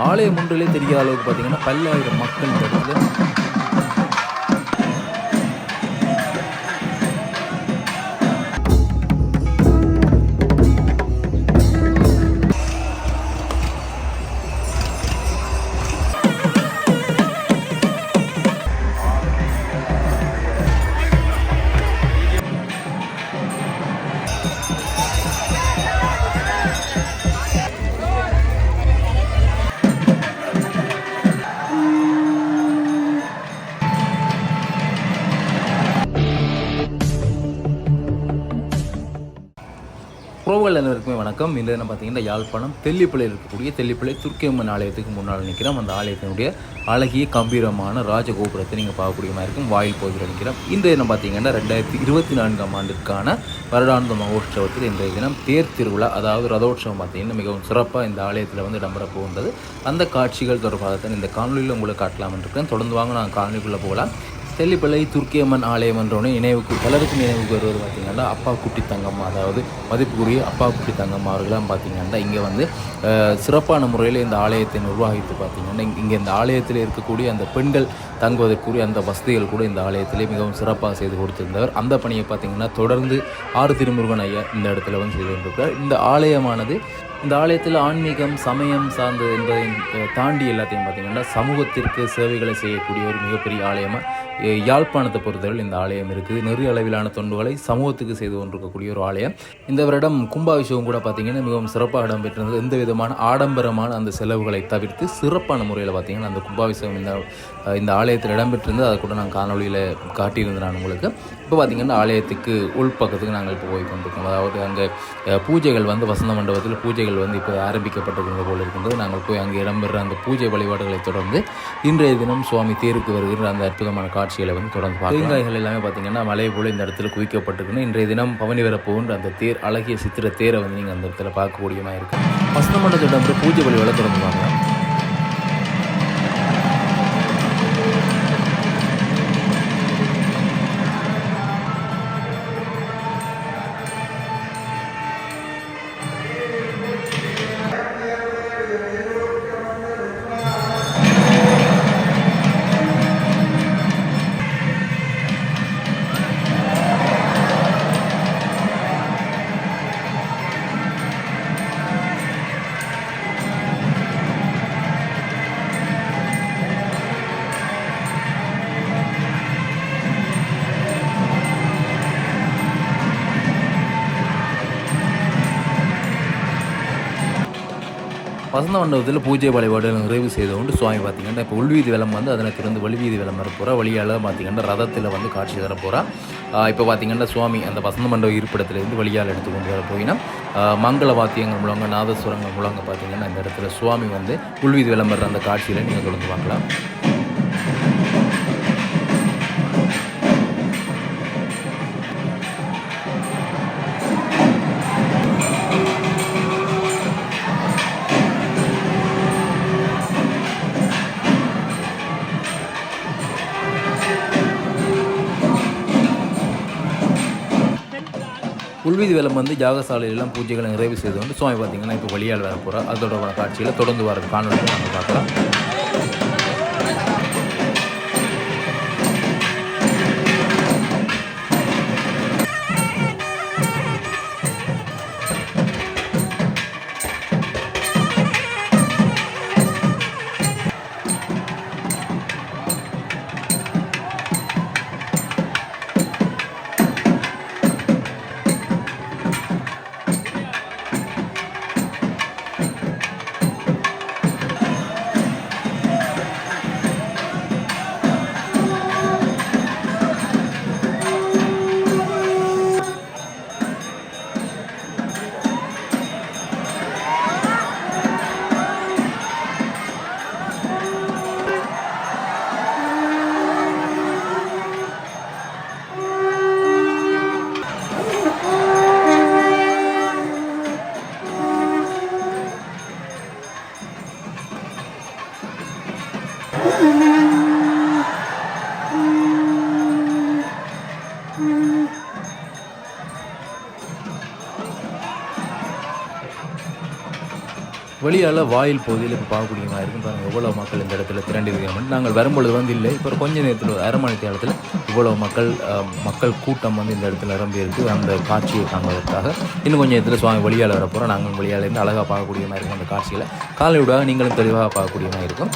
ஆலயம் ஒன்றிலே தெரியாத அளவுக்கு பார்த்தீங்கன்னா பல்லாயிரம் மக்கள் இந்த இடத்துல புரோவல் அனைவருக்குமே வணக்கம். இந்த தினம் பார்த்தீங்கன்னா யாழ்ப்பாணம் தெல்லிப்பளையில் இருக்கக்கூடிய தெல்லிப்பளை துர்க்கியம்மன் ஆலயத்துக்கு முன்னால் நிற்கிறோம். அந்த ஆலயத்தினுடைய அழகிய கம்பீரமான ராஜகோபுரத்தை நீங்கள் பார்க்கக்கூடிய மாதிரி இருக்கும். வாயில் பகுதியில் நிற்கிறோம். இந்த தினம் பார்த்தீங்கன்னா 2024ஆம் ஆண்டிற்கான வருடாந்த மகோற்சவத்தில் இன்றைய தினம் தேர் திருவிழா, அதாவது ரதோற்சவம் பார்த்தீங்கன்னா மிகவும் சிறப்பாக இந்த ஆலயத்தில் வந்து இடம்பெற போகின்றது. அந்த காட்சிகள் தொடர்பாகத்தான் இந்த காணொலியில் உங்களுக்கு காட்டலாம் இருக்கிறேன். தொடர்ந்து வாங்க நான் காணொலிக்குள்ளே போகலாம். தெல்லிப்பளை துர்க்கியம்மன் ஆலயம் என்றோடனே பலருக்கும் நினைவுக்கு வருவது பார்த்திங்கன்னா அப்பா குட்டி தங்கம், அதாவது மதிப்புக்குரிய அப்பா குட்டி தங்கம் அவர்களாம் பார்த்திங்கன்னா இங்கே வந்து சிறப்பான முறையில் இந்த ஆலயத்தை நிர்வகித்து பார்த்திங்கன்னா இங்கே இந்த ஆலயத்தில் இருக்கக்கூடிய அந்த பெண்கள் தங்குவதற்குரிய அந்த வசதிகள் கூட இந்த ஆலயத்திலே மிகவும் சிறப்பாக செய்து கொடுத்திருந்தவர். அந்த பணியை பார்த்திங்கன்னா தொடர்ந்து ஆறு திருமுருகன் ஐயா இந்த இடத்துல வந்து செய்து கொண்டிருக்கிறார். இந்த ஆலயமானது இந்த ஆலயத்தில் ஆன்மீகம் சமயம் சார்ந்து என்பதை தாண்டி எல்லாத்தையும் பார்த்திங்கன்னா சமூகத்திற்கு சேவைகளை செய்யக்கூடிய ஒரு மிகப்பெரிய ஆலயமாக யாழ்ப்பாணத்தை பொறுத்தவரை இந்த ஆலயம் இருக்குது. நிறைய அளவிலான தொண்டுகளை சமூகத்துக்கு செய்து கொண்டிருக்கக்கூடிய ஒரு ஆலயம். இந்த வருடம் கும்பாபிஷேகம் கூட பார்த்திங்கன்னா மிகவும் சிறப்பாக இடம்பெற்றிருந்தது. எந்த விதமான ஆடம்பரமான அந்த செலவுகளை தவிர்த்து சிறப்பான முறையில் பார்த்திங்கன்னா அந்த கும்பாபிஷேகம் இந்த ஆலயத்தில் இடம்பெற்றிருந்தது. அதை கூட நான் காணொலியில் காட்டியிருந்தேன் நான் உங்களுக்கு. இப்போ பார்த்திங்கன்னா ஆலயத்துக்கு உள்பக்கத்துக்கு நாங்கள் இப்போ போய் கொண்டிருக்கோம். அதாவது அங்கே பூஜைகள் வந்து வசந்த மண்டபத்தில் பூஜைகள் வந்து இப்போ ஆரம்பிக்கப்பட்டிருக்கின்ற போல் இருக்கின்றது. நாங்கள் போய் அங்கே இடம்பெறுற அந்த பூஜை வழிபாடுகளை தொடர்ந்து இன்றைய தினம் சுவாமி தேருக்கு வருகிற அந்த அற்புதமான காட்சிகளை வந்து தொடர்ந்து தேங்காய்கள் எல்லாமே பார்த்திங்கன்னா மலை போல் இந்த இடத்துல குவிக்கப்பட்டிருக்குன்னு இன்றைய தினம் பவனி வரப்போகின்ற அந்த தேர், அழகிய சித்திர தேரை வந்து நீங்கள் அந்த இடத்துல பார்க்கக்கூடியமாக இருக்கும். வசந்த மண்டபத்தில் பூஜை வழிபாடு தொடர்ந்து பார்க்கலாம். வசந்த மண்டபத்தில் பூஜை வழிபாடுகள் நிறைவு செய்து கொண்டு சுவாமி பார்த்திங்கன்னா இப்போ உள்வீதி விளம் வந்து அதனை திறந்து வெளிவீதி விளம் வரப்போகிறா. வழியால் பார்த்திங்கன்னா ரதத்தில் வந்து காட்சி தரப்போகிறா. இப்போ பார்த்திங்கன்னா சுவாமி அந்த வசந்த மண்டப இருப்பிடத்திலேருந்து வழியால் எடுத்துக்கொண்டு வர போயினா மங்கள வாத்தியங்கள் மூலங்க நாதஸ்வரங்கள் மூலங்க பார்த்திங்கன்னா இந்த இடத்துல சுவாமி வந்து உள்வீதி விளம் வர்ற அந்த காட்சியில் நீங்கள் தொடர்ந்து பார்க்கலாம். உள்வீதி வேலம் வந்து யாகசாலையெல்லாம் பூஜைகளை நிறைவு செய்து வந்து சுவாமி பார்த்திங்கன்னா இப்போ வழியால் வர போகிறார். அதோட காட்சியில் தொடர்ந்து வர காணொலியை நாங்கள் பார்க்கலாம். வெளியால் வாயில் பகுதியில் இப்போ பார்க்கக்கூடிய மாதிரி இருக்கும். பாருங்கள் எவ்வளோ மக்கள் இந்த இடத்துல திரண்டிருக்கிறோம். நாங்கள் வரும்பொழுது வந்து இல்லை, இப்போ கொஞ்ச நேரத்தில் அரை மணி நேரத்தில் இவ்வளோ மக்கள் கூட்டம் வந்து இந்த இடத்துல நிரம்பி இருக்குது அந்த காட்சியை காண்பதற்காக. இன்னும் கொஞ்சம் இடத்துல சுவாமி வெளியால் வர போகிறோம். நாங்கள் வெளியால் இருந்து அழகாக பார்க்கக்கூடிய மாதிரி இருக்கும் அந்த காட்சிகளை. காலை விட நீங்களும் தெளிவாக பார்க்கக்கூடிய மாதிரி இருக்கும்.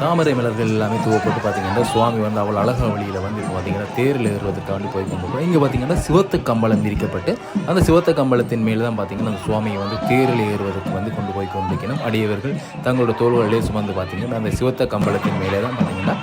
தாமரை மலர்கள் எல்லாமே தூவப்பட்டு பார்த்திங்கன்னா சுவாமி வந்து அவ்வளோ அழகாக வழியில் வந்து இப்போ பார்த்திங்கன்னா தேரில் ஏறுவதற்காண்டி போய் கொண்டு போகிறோம். இங்கே பார்த்திங்கன்னா சிவத்த கம்பளம் விரிக்கப்பட்டு அந்த சிவத்த கம்பளத்தின் மேலே தான் பார்த்திங்கன்னா அந்த சுவாமியை வந்து தேரில் ஏறுவதற்கு வந்து கொண்டு போய் கொண்டிருக்கணும். அடியவர்கள் தங்களோட தோள்களிலே சுமந்து பார்த்திங்கன்னா அந்த சிவத்த கம்பளத்தின் மேலே தான் பார்த்திங்கன்னா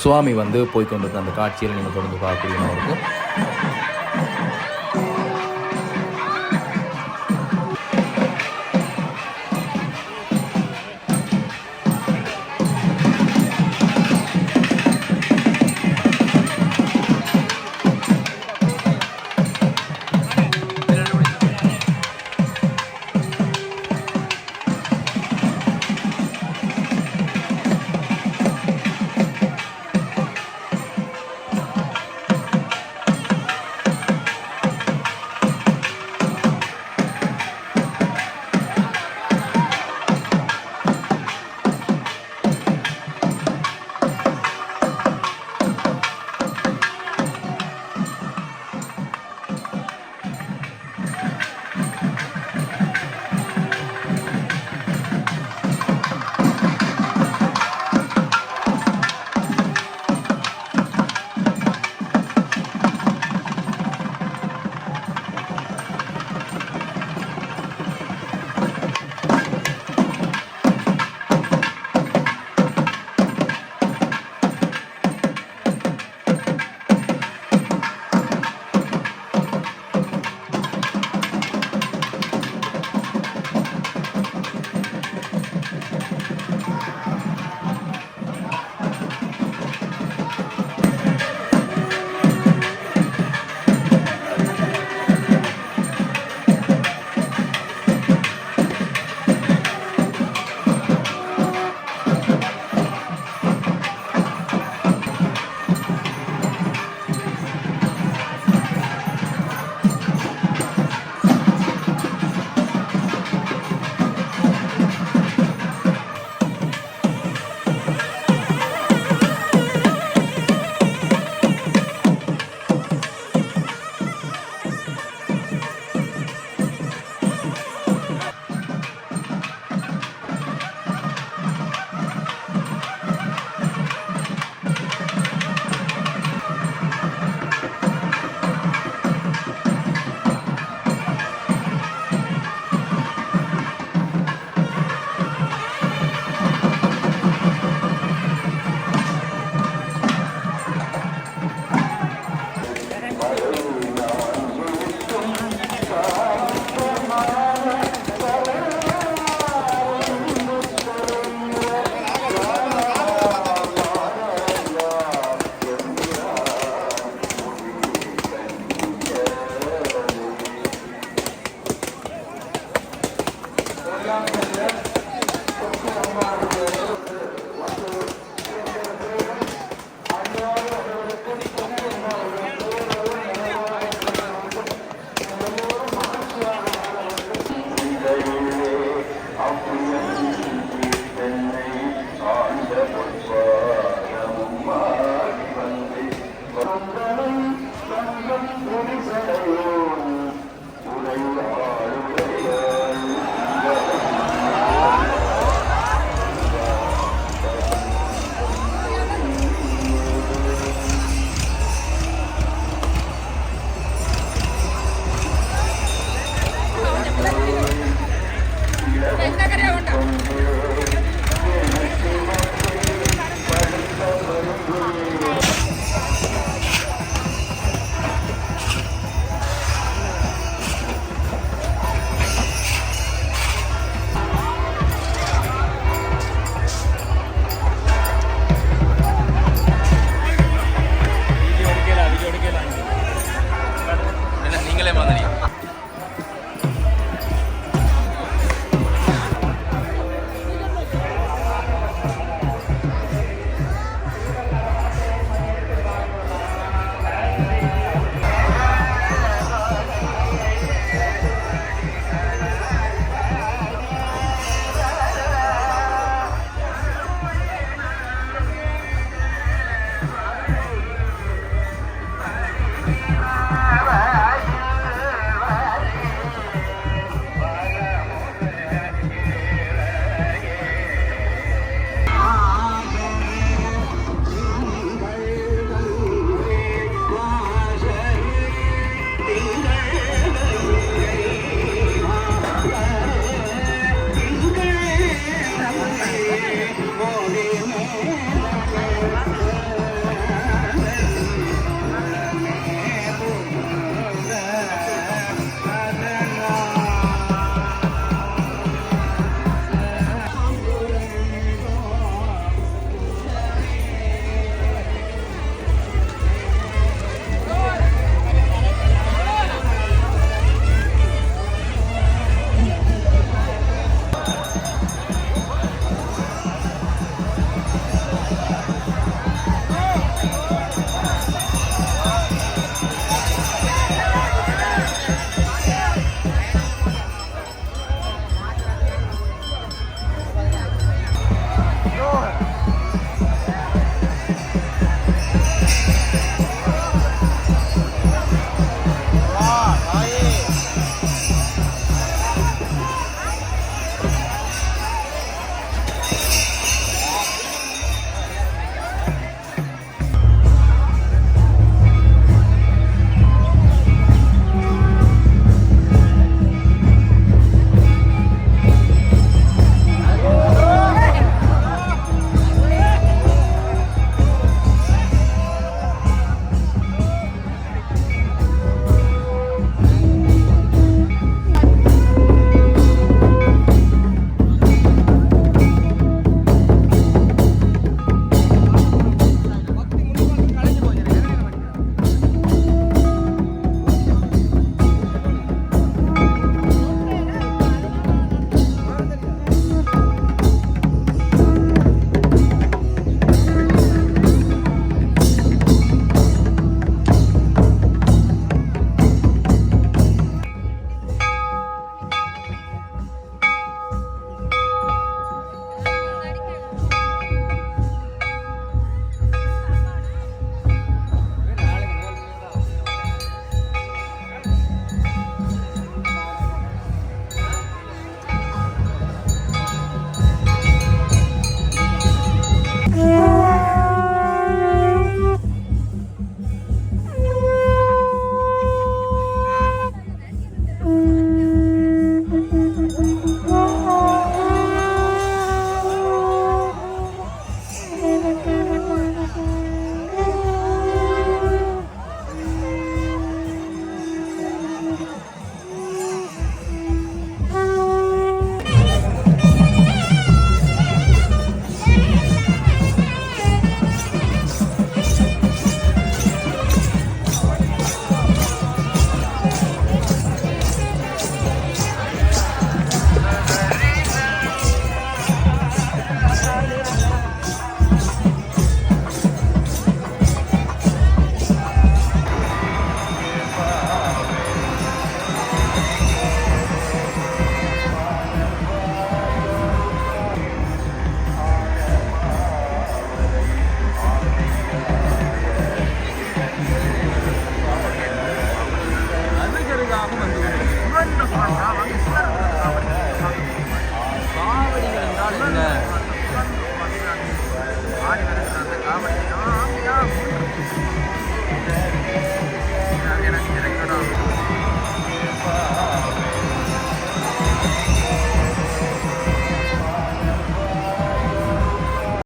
சுவாமி வந்து போய் கொண்டிருக்க அந்த காட்சியில் நீங்கள் தொடர்ந்து பார்க்கக்கூடிய இருக்கும்.